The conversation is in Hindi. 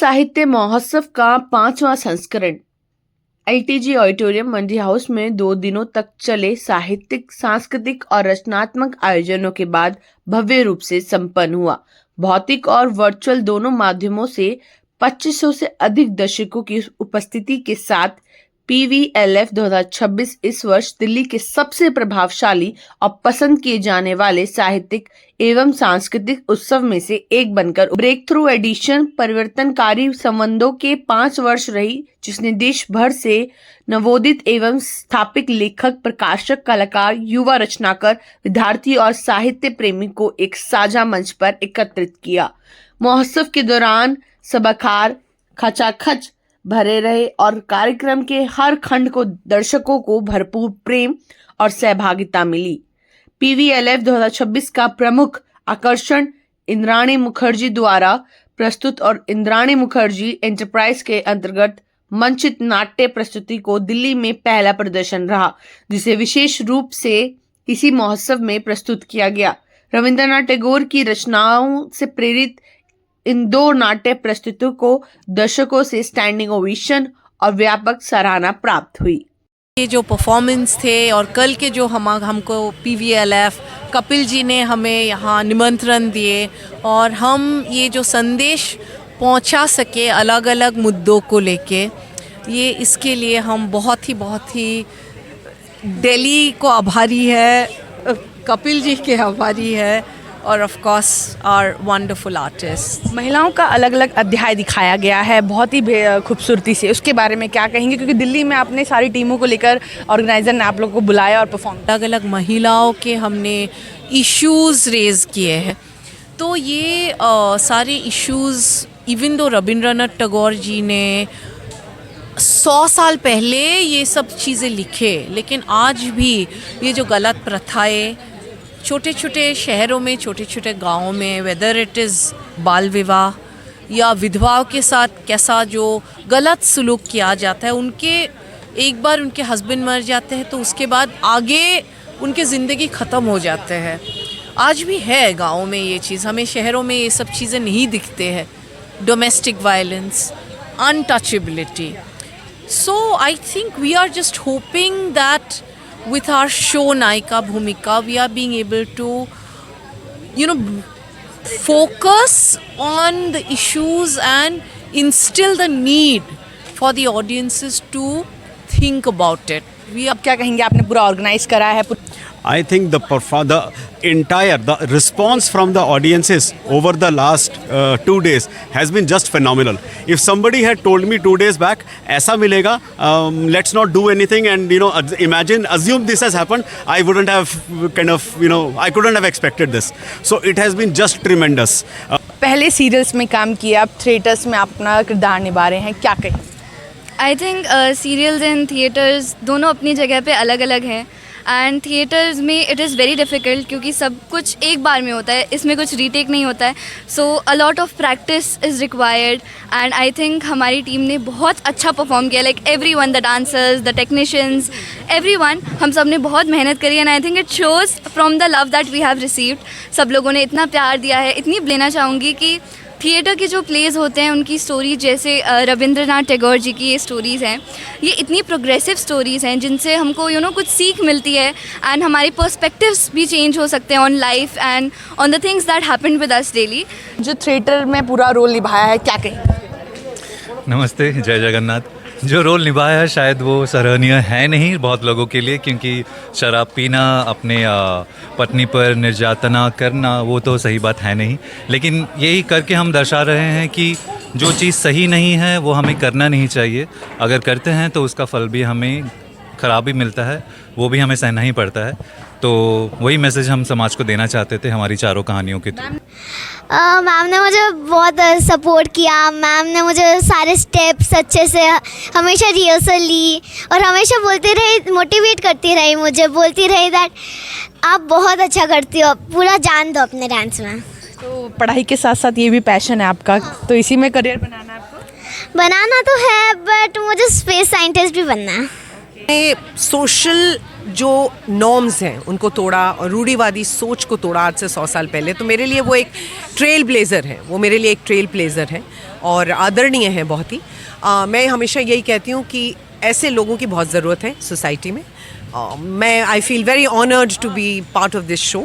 साहित्य महोत्सव का 5वां संस्करण एलटीजी ऑडिटोरियम मंडी हाउस में 2 दिनों तक चले साहित्यिक, सांस्कृतिक और रचनात्मक आयोजनों के बाद भव्य रूप से संपन्न हुआ। भौतिक और वर्चुअल दोनों माध्यमों से 2500 से अधिक दर्शकों की उपस्थिति के साथ पीवीएलएफ 2026 इस वर्ष दिल्ली के सबसे प्रभावशाली और पसंद किए जाने वाले साहित्यिक एवं सांस्कृतिक उत्सव में से एक बनकर ब्रेक थ्रू एडिशन परिवर्तनकारी संबंधों के 5 वर्ष रही, जिसने देश भर से नवोदित एवं स्थापित लेखक, प्रकाशक, कलाकार, युवा रचनाकार, विद्यार्थी और साहित्य प्रेमी को एक साझा मंच पर एकत्रित किया। महोत्सव के दौरान सभागार खचाखच भरे रहे और कार्यक्रम के हर खंड को दर्शकों को भरपूर प्रेम और सहभागिता मिली। पीवीएलएफ 2026 का प्रमुख आकर्षण इंद्राणी मुखर्जी द्वारा प्रस्तुत और इंद्राणी मुखर्जी एंटरप्राइज के अंतर्गत मंचित नाट्य प्रस्तुति को दिल्ली में पहला प्रदर्शन रहा, जिसे विशेष रूप से इसी महोत्सव में प्रस्तुत किया गया। रविंद्रनाथ टैगोर की रचनाओं से प्रेरित इन 2 नाट्य प्रस्तुतियों को दर्शकों से स्टैंडिंग ओवेशन और व्यापक सराहना प्राप्त हुई। ये जो परफॉर्मेंस थे और कल के जो हमको पीवीएलएफ कपिल जी ने हमें यहाँ निमंत्रण दिए और हम ये जो संदेश पहुँचा सके अलग अलग मुद्दों को लेके, ये इसके लिए हम बहुत ही दिल्ली को आभारी है, कपिल जी के आभारी है और of course our wonderful artist. महिलाओं का अलग अलग अध्याय दिखाया गया है बहुत ही खूबसूरती से, उसके बारे में क्या कहेंगे? क्योंकि दिल्ली में आपने सारी टीमों को लेकर ऑर्गेनाइजर ने आप लोगों को बुलाया और परफॉर्म, अलग अलग महिलाओं के हमने इश्यूज़ रेज़ किए हैं। तो ये सारे issues even though Rabindranath Tagore ji ने 100 साल पहले ये सब चीज़ें लिखे, लेकिन आज भी ये जो गलत प्रथाएं छोटे छोटे शहरों में, छोटे छोटे गाँवों में, वेदर इट इज़ बाल विवाह या विधवाओं के साथ कैसा जो गलत सलूक किया जाता है, उनके एक बार उनके हस्बैंड मर जाते हैं तो उसके बाद आगे उनके ज़िंदगी ख़त्म हो जाते हैं। आज भी है गाँव में ये चीज़, हमें शहरों में ये सब चीज़ें नहीं दिखते हैं। Domestic violence, untouchability. So I think we are just hoping that with our show Nayika Bhumika, we are being able to, focus on the issues and instill the need for the audiences to think about it. अब क्या कहेंगे? आपने पूरा ऑर्गेनाइज करा है। I think the response from the audiences over the last 2 days has been just phenomenal. If somebody had told me 2 days back, ऐसा मिलेगा, let's not do anything and assume this has happened, I wouldn't have I couldn't have expected this. So it has been just tremendous. पहले सीरियल्स में काम किया, अब थिएटर्स में आप अपना किरदार निभा रहे हैं, क्या कहें? I think serials and theatres दोनों अपनी जगह पे अलग अलग हैं एंड थिएटर्स में इट इज़ वेरी डिफ़िकल्ट क्योंकि सब कुछ एक बार में होता है, इसमें कुछ रीटेक नहीं होता है। So a lot of practice is required and I think हमारी टीम ने बहुत अच्छा परफॉर्म किया। Like everyone, the dancers, the technicians, everyone, हम सब ने बहुत मेहनत करी and I think it shows from the love that we have received. सब लोगों ने इतना प्यार दिया है। इतनी लेना चाहूँगी कि थिएटर के जो प्लेज होते हैं उनकी स्टोरी, जैसे रविंद्रनाथ टैगोर जी की ये स्टोरीज़ हैं, ये इतनी प्रोग्रेसिव स्टोरीज़ हैं जिनसे हमको कुछ सीख मिलती है एंड हमारे पर्सपेक्टिव्स भी चेंज हो सकते हैं on life and on the things that happen with us daily. जो थिएटर में पूरा रोल निभाया है, क्या कहें? नमस्ते, जय जगन्नाथ। जो रोल निभाया है शायद वो सराहनीय है नहीं बहुत लोगों के लिए, क्योंकि शराब पीना, अपने पत्नी पर निर्यातना करना, वो तो सही बात है नहीं, लेकिन यही करके हम दर्शा रहे हैं कि जो चीज़ सही नहीं है वो हमें करना नहीं चाहिए। अगर करते हैं तो उसका फल भी हमें ख़राब ही मिलता है, वो भी हमें सहना ही पड़ता है। तो वही मैसेज हम समाज को देना चाहते थे हमारी चारों कहानियों के थ्रू। मैम ने मुझे बहुत सपोर्ट किया। मैम ने मुझे सारे स्टेप्स अच्छे से हमेशा रिहर्सल ली और हमेशा बोलती रही, मोटिवेट करती रही, मुझे बोलती रही दैट आप बहुत अच्छा करती हो, पूरा जान दो अपने डांस में। तो पढ़ाई के साथ साथ ये भी पैशन है आपका, तो इसी में करियर बनाना है आपको? बनाना तो है, बट मुझे स्पेस साइंटिस्ट भी बनना है। सोशल जो नॉर्म्स हैं उनको तोड़ा और रूढ़िवादी सोच को तोड़ा आज से 100 साल पहले। तो मेरे लिए वो एक ट्रेल ब्लेज़र है, वो मेरे लिए एक ट्रेल ब्लेज़र है। और आदरणीय हैं बहुत ही। मैं हमेशा यही कहती हूँ कि ऐसे लोगों की बहुत ज़रूरत है सोसाइटी में। मैं I feel very honoured to be part of this show